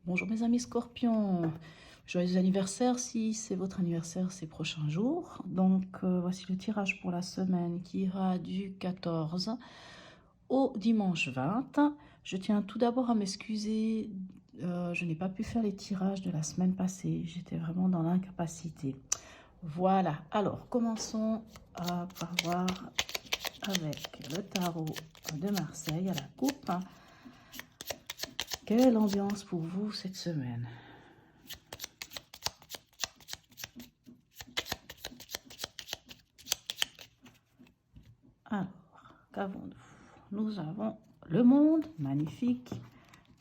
Bonjour mes amis scorpions, joyeux anniversaire si c'est votre anniversaire ces prochains jours. Donc voici le tirage pour la semaine qui ira du 14 au dimanche 20. Je tiens tout d'abord à m'excuser, je n'ai pas pu faire les tirages de la semaine passée, j'étais vraiment dans l'incapacité. Voilà, alors commençons par voir avec le tarot de Marseille à la coupe. Quelle est l'ambiance pour vous cette semaine? Alors, qu'avons-nous? Nous avons le monde, magnifique,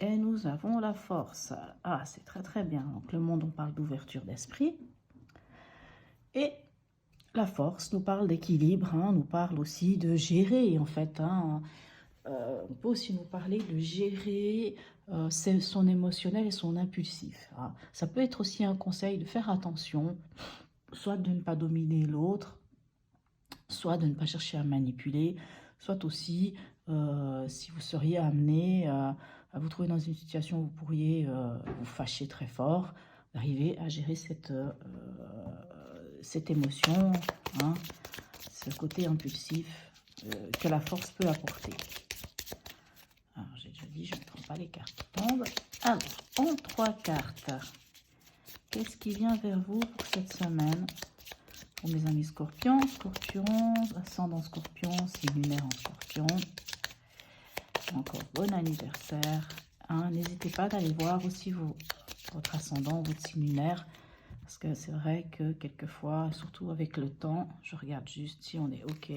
et nous avons la force. Ah, c'est très très bien. Donc le monde, on parle d'ouverture d'esprit. Et la force nous parle d'équilibre, hein, nous parle aussi de gérer, en fait. On peut aussi nous parler de gérer son émotionnel et son impulsif. Hein. Ça peut être aussi un conseil de faire attention, soit de ne pas dominer l'autre, soit de ne pas chercher à manipuler, soit aussi, si vous seriez amené à vous trouver dans une situation où vous pourriez vous fâcher très fort, d'arriver à gérer cette émotion, hein, ce côté impulsif que la force peut apporter. Alors, j'ai déjà dit, je ne prends pas les cartes qui tombent. Alors, en 3 cartes, qu'est-ce qui vient vers vous pour cette semaine? Pour mes amis scorpions, ascendant scorpion, signe lunaire en scorpion. Encore bon anniversaire. Hein, n'hésitez pas d'aller voir aussi votre ascendant, votre signe lunaire. Parce que c'est vrai que quelquefois, surtout avec le temps, je regarde juste si on est OK,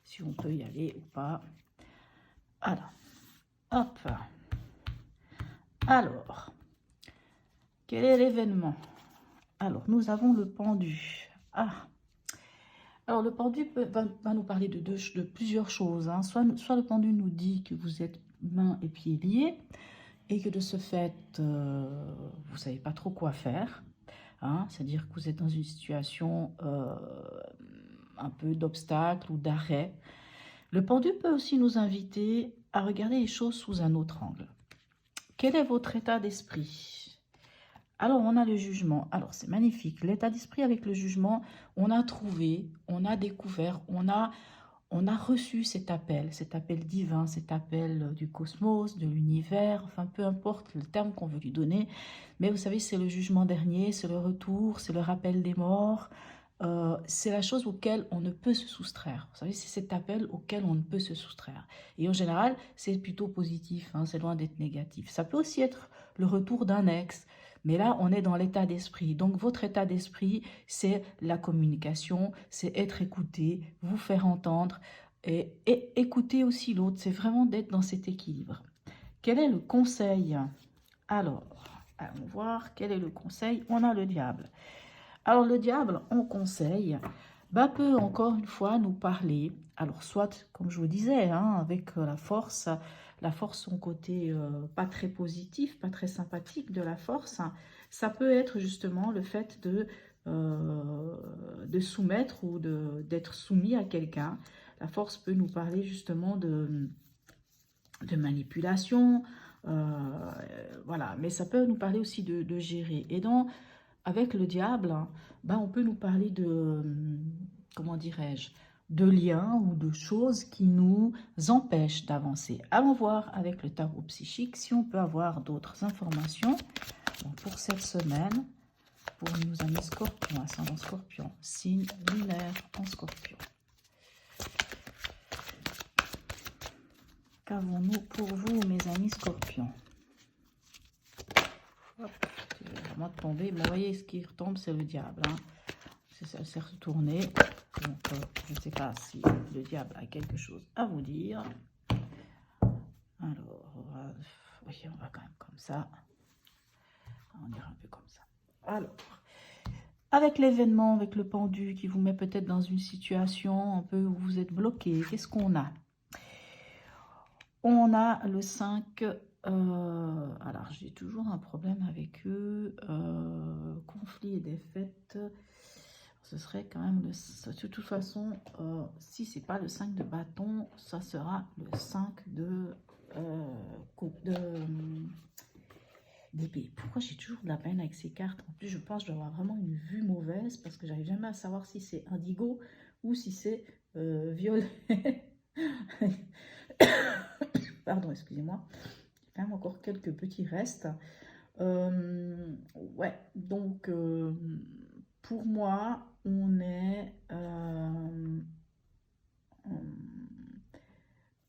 si on peut y aller ou pas. Alors, hop. Alors, quel est l'événement? Alors, nous avons le pendu. Ah, alors, le pendu va nous parler de plusieurs choses. Hein. Soit le pendu nous dit que vous êtes mains et pieds liés et que de ce fait, vous ne savez pas trop quoi faire. Hein. C'est-à-dire que vous êtes dans une situation un peu d'obstacle ou d'arrêt. Le pendu peut aussi nous inviter à regarder les choses sous un autre angle. Quel est votre état d'esprit? Alors, on a le jugement. Alors, c'est magnifique. L'état d'esprit avec le jugement, on a trouvé, on a découvert, on a reçu cet appel divin, cet appel du cosmos, de l'univers, enfin, peu importe le terme qu'on veut lui donner. Mais vous savez, c'est le jugement dernier, c'est le retour, c'est le rappel des morts. C'est la chose auquel on ne peut se soustraire. Vous savez, c'est cet appel auquel on ne peut se soustraire. Et en général, c'est plutôt positif, hein, c'est loin d'être négatif. Ça peut aussi être le retour d'un ex, mais là, on est dans l'état d'esprit. Donc, votre état d'esprit, c'est la communication, c'est être écouté, vous faire entendre et écouter aussi l'autre. C'est vraiment d'être dans cet équilibre. Quel est le conseil? Alors, allons voir quel est le conseil. On a le diable. Alors, le diable, en conseil, peut encore une fois nous parler. Alors, soit, comme je vous disais, hein, avec la force, son côté pas très positif, pas très sympathique de la force, hein, ça peut être justement le fait de soumettre ou d'être soumis à quelqu'un. La force peut nous parler justement de manipulation, voilà, mais ça peut nous parler aussi de gérer. Et donc, avec le diable, hein, on peut nous parler de, comment dirais-je, de liens ou de choses qui nous empêchent d'avancer. Allons voir avec le tarot psychique si on peut avoir d'autres informations. Donc, pour cette semaine, pour nos amis scorpions, ascendant scorpion, signe lunaire en scorpion. Qu'avons-nous pour vous, mes amis scorpions? Hop, je vais vraiment tomber. Mais vous voyez, ce qui retombe, c'est le diable. Hein. Ça s'est retourné. Donc, je ne sais pas si le diable a quelque chose à vous dire. Alors, oui, on va quand même comme ça. On ira un peu comme ça. Alors, avec l'événement, avec le pendu qui vous met peut-être dans une situation un peu où vous êtes bloqué, qu'est-ce qu'on a? On a le 5. Alors, j'ai toujours un problème avec eux. Conflit et défaite. Ce serait quand même de toute façon, si c'est pas le 5 de bâton, ça sera le 5 de d'épée. Pourquoi j'ai toujours de la peine avec ces cartes? En plus, je pense que je dois avoir vraiment une vue mauvaise parce que j'arrive jamais à savoir si c'est indigo ou si c'est violet. Pardon, excusez-moi. J'ai quand même encore quelques petits restes. Ouais, donc pour moi,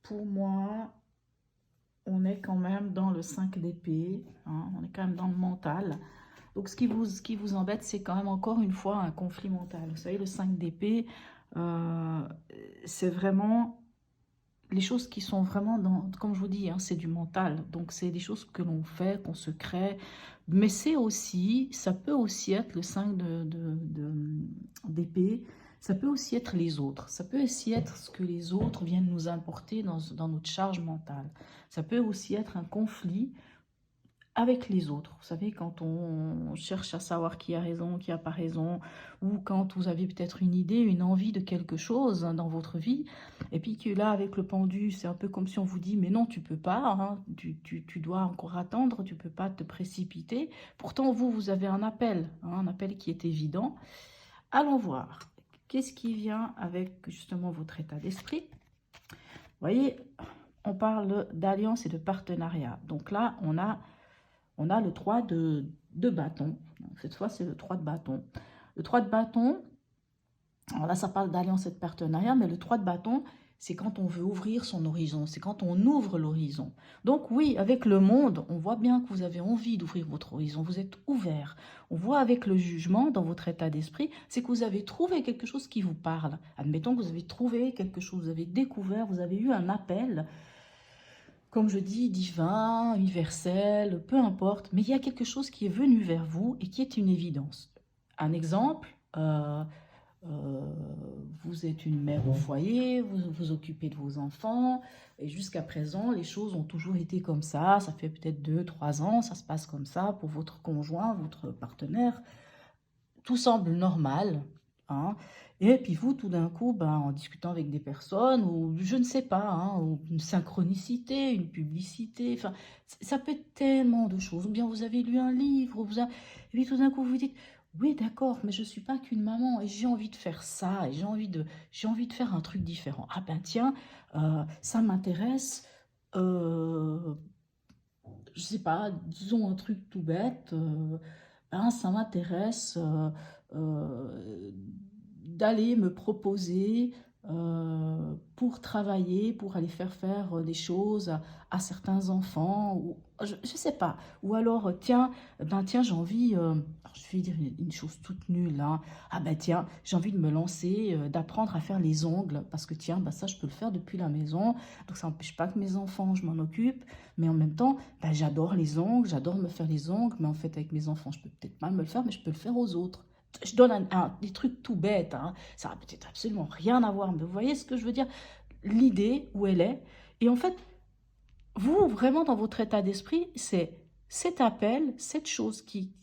pour moi, on est quand même dans le 5 d'épée, hein, on est quand même dans le mental. Donc, ce qui vous embête, c'est quand même encore une fois un conflit mental. Vous savez, le 5 d'épée, c'est vraiment les choses qui sont vraiment dans, comme je vous dis, hein, c'est du mental. Donc, c'est des choses que l'on fait, qu'on se crée. Mais c'est aussi, ça peut aussi être le 5 d'épée. Ça peut aussi être les autres. Ça peut aussi être ce que les autres viennent nous apporter dans notre charge mentale. Ça peut aussi être un conflit avec les autres. Vous savez, quand on cherche à savoir qui a raison, qui n'a pas raison, ou quand vous avez peut-être une idée, une envie de quelque chose hein, dans votre vie, et puis que là, avec le pendu, c'est un peu comme si on vous dit, mais non, tu peux pas, hein, tu dois encore attendre, tu peux pas te précipiter. Pourtant, vous avez hein, un appel qui est évident. Allons voir. Qu'est-ce qui vient avec justement votre état d'esprit? Vous voyez, on parle d'alliance et de partenariat. Donc là, on a le 3 de bâton. Donc cette fois, c'est le 3 de bâton. Le 3 de bâton, alors là, ça parle d'alliance et de partenariat, mais le 3 de bâton, c'est quand on veut ouvrir son horizon, c'est quand on ouvre l'horizon. Donc oui, avec le monde, on voit bien que vous avez envie d'ouvrir votre horizon, vous êtes ouvert. On voit avec le jugement, dans votre état d'esprit, c'est que vous avez trouvé quelque chose qui vous parle. Admettons que vous avez trouvé quelque chose, vous avez découvert, vous avez eu un appel, comme je dis, divin, universel, peu importe, mais il y a quelque chose qui est venu vers vous et qui est une évidence. Un exemple, vous êtes une mère au foyer, vous vous occupez de vos enfants, et jusqu'à présent, les choses ont toujours été comme ça fait peut-être 2, 3 ans, ça se passe comme ça pour votre conjoint, votre partenaire, tout semble normal, hein. Et puis vous, tout d'un coup, ben, en discutant avec des personnes, ou je ne sais pas, hein, ou une synchronicité, une publicité, enfin, ça peut être tellement de choses. Ou bien vous avez lu un livre, et puis tout d'un coup, vous vous dites, oui, d'accord, mais je ne suis pas qu'une maman, et j'ai envie de faire ça, et j'ai envie de faire un truc différent. Ah ben tiens, ça m'intéresse, je sais pas, disons un truc tout bête, ben, ça m'intéresse d'aller me proposer pour travailler, pour aller faire des choses à certains enfants, ou je ne sais pas. Ou alors, tiens, ben tiens, j'ai envie, alors je vais dire une chose toute nulle, hein. Ah ben tiens, j'ai envie de me lancer, d'apprendre à faire les ongles, parce que tiens, ben ça je peux le faire depuis la maison, donc ça n'empêche pas que mes enfants, je m'en occupe, mais en même temps, ben, j'adore les ongles, j'adore me faire les ongles, mais en fait avec mes enfants, je peux peut-être pas me le faire, mais je peux le faire aux autres. Je donne des trucs tout bêtes, hein. Ça n'a peut-être absolument rien à voir, mais vous voyez ce que je veux dire? L'idée, où elle est. Et en fait, vous, vraiment, dans votre état d'esprit, c'est cet appel, cette chose qui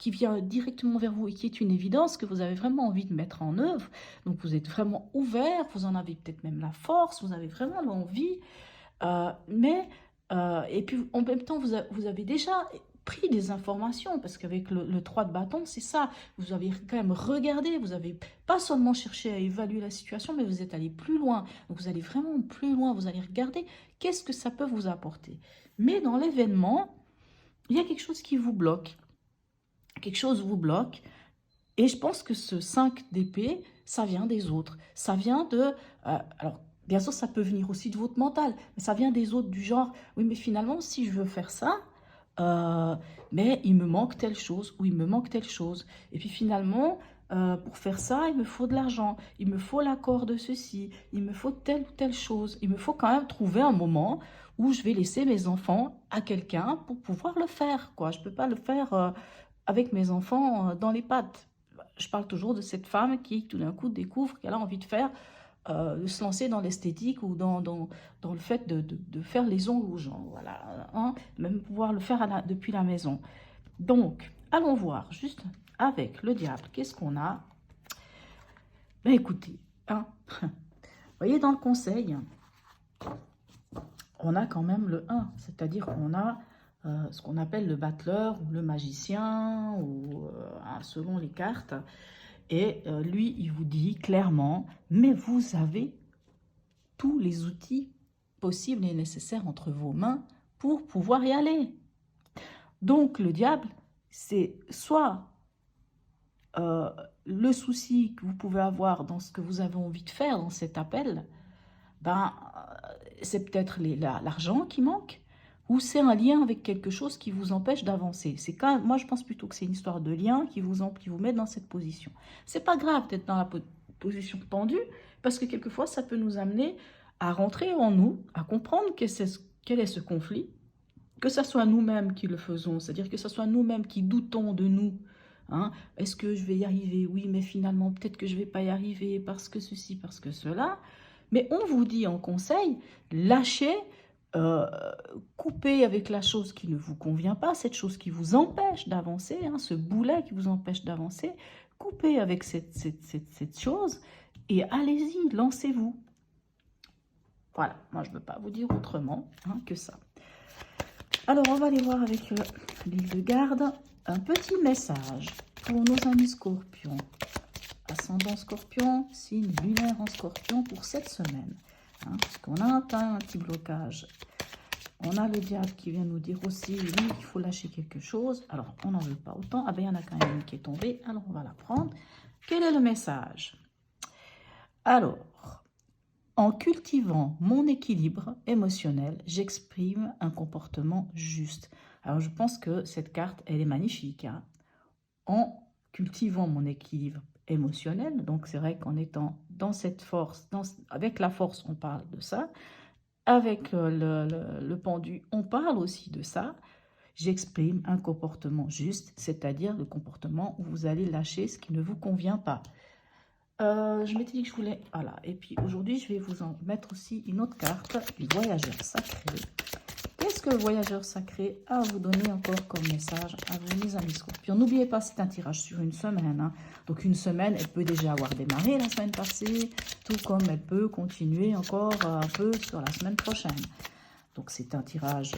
vient directement vers vous et qui est une évidence que vous avez vraiment envie de mettre en œuvre. Donc, vous êtes vraiment ouvert, vous en avez peut-être même la force, vous avez vraiment l'envie. Et puis en même temps, vous avez déjà pris des informations, parce qu'avec le 3 de bâton, c'est ça, vous avez quand même regardé, vous avez pas seulement cherché à évaluer la situation, mais vous êtes allé plus loin. Donc vous allez vraiment plus loin, vous allez regarder qu'est-ce que ça peut vous apporter. Mais dans l'événement, il y a quelque chose qui vous bloque. Quelque chose vous bloque. Et je pense que ce 5 d'épée, ça vient des autres. Ça vient de... alors, bien sûr, ça peut venir aussi de votre mental, mais ça vient des autres du genre, oui, mais finalement, si je veux faire ça, mais il me manque telle chose, ou il me manque telle chose. Et puis finalement, pour faire ça, il me faut de l'argent, il me faut l'accord de ceci, il me faut telle ou telle chose. Il me faut quand même trouver un moment où je vais laisser mes enfants à quelqu'un pour pouvoir le faire, quoi. Je ne peux pas le faire avec mes enfants dans les pattes. Je parle toujours de cette femme qui, tout d'un coup, découvre qu'elle a envie de se lancer dans l'esthétique ou dans le fait de faire les ongles aux gens. Voilà, hein, même pouvoir le faire depuis la maison. Donc, allons voir, juste avec le diable, qu'est-ce qu'on a? Ben écoutez, hein, vous voyez, dans le conseil, on a quand même le 1, c'est-à-dire qu'on a ce qu'on appelle le battleur ou le magicien, ou selon les cartes. Et lui, il vous dit clairement, mais vous avez tous les outils possibles et nécessaires entre vos mains pour pouvoir y aller. Donc, le diable, c'est soit le souci que vous pouvez avoir dans ce que vous avez envie de faire dans cet appel, ben, c'est peut-être l'argent qui manque, ou c'est un lien avec quelque chose qui vous empêche d'avancer. C'est quand même, moi, je pense plutôt que c'est une histoire de lien qui vous met dans cette position. C'est pas grave d'être dans la position tendue, parce que quelquefois, ça peut nous amener à rentrer en nous, à comprendre quel est ce conflit, que ce soit nous-mêmes qui le faisons, c'est-à-dire que ce soit nous-mêmes qui doutons de nous. Hein, est-ce que je vais y arriver? Oui, mais finalement, peut-être que je ne vais pas y arriver parce que ceci, parce que cela. Mais on vous dit en conseil, lâchez, coupez avec la chose qui ne vous convient pas, cette chose qui vous empêche d'avancer, hein, ce boulet qui vous empêche d'avancer, coupez avec cette chose et allez-y, lancez-vous. Voilà, moi je ne veux pas vous dire autrement que ça. Alors, on va aller voir avec l'île de garde un petit message pour nos amis scorpions. Ascendant scorpion, signe lunaire en scorpion pour cette semaine. Hein, parce qu'on a un petit blocage. On a le diable qui vient nous dire aussi, oui, qu'il faut lâcher quelque chose. Alors, on n'en veut pas autant. Ah ben, il y en a quand même une qui est tombée. Alors, on va la prendre. Quel est le message? Alors, en cultivant mon équilibre émotionnel, j'exprime un comportement juste. Alors, je pense que cette carte, elle est magnifique. Hein. En cultivant mon équilibre émotionnel, donc c'est vrai qu'en étant dans cette force, avec la force, on parle de ça. Avec le pendu, on parle aussi de ça. J'exprime un comportement juste, c'est-à-dire le comportement où vous allez lâcher ce qui ne vous convient pas. Je m'étais dit que je voulais... Voilà. Et puis aujourd'hui, je vais vous en mettre aussi une autre carte, le voyageur sacré. Qu'est-ce que le voyageur sacré a à vous donner encore comme message à vous, mes amis scorpions? N'oubliez pas, c'est un tirage sur une semaine. Hein. Donc une semaine, elle peut déjà avoir démarré la semaine passée, tout comme elle peut continuer encore un peu sur la semaine prochaine. Donc c'est un tirage,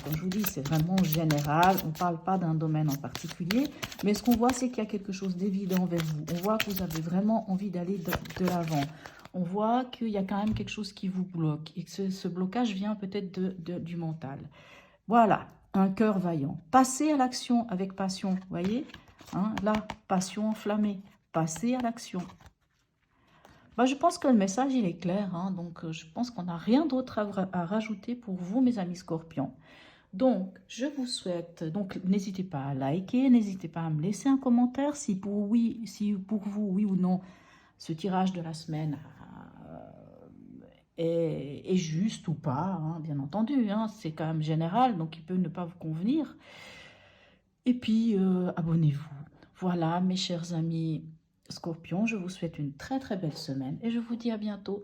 comme je vous dis, c'est vraiment général. On ne parle pas d'un domaine en particulier. Mais ce qu'on voit, c'est qu'il y a quelque chose d'évident vers vous. On voit que vous avez vraiment envie d'aller de l'avant. On voit qu'il y a quand même quelque chose qui vous bloque. Et que ce blocage vient peut-être du mental. Voilà, un cœur vaillant. Passez à l'action avec passion, vous voyez, hein, là, passion enflammée. Passez à l'action. Bah, je pense que le message, il est clair. Hein, donc, je pense qu'on n'a rien d'autre à rajouter pour vous, mes amis scorpions. Donc, je vous souhaite... Donc, n'hésitez pas à liker, n'hésitez pas à me laisser un commentaire si pour vous, oui ou non, ce tirage de la semaine est juste ou pas, hein, bien entendu. Hein, c'est quand même général, donc il peut ne pas vous convenir. Et puis, abonnez-vous. Voilà, mes chers amis Scorpions, je vous souhaite une très très belle semaine et je vous dis à bientôt.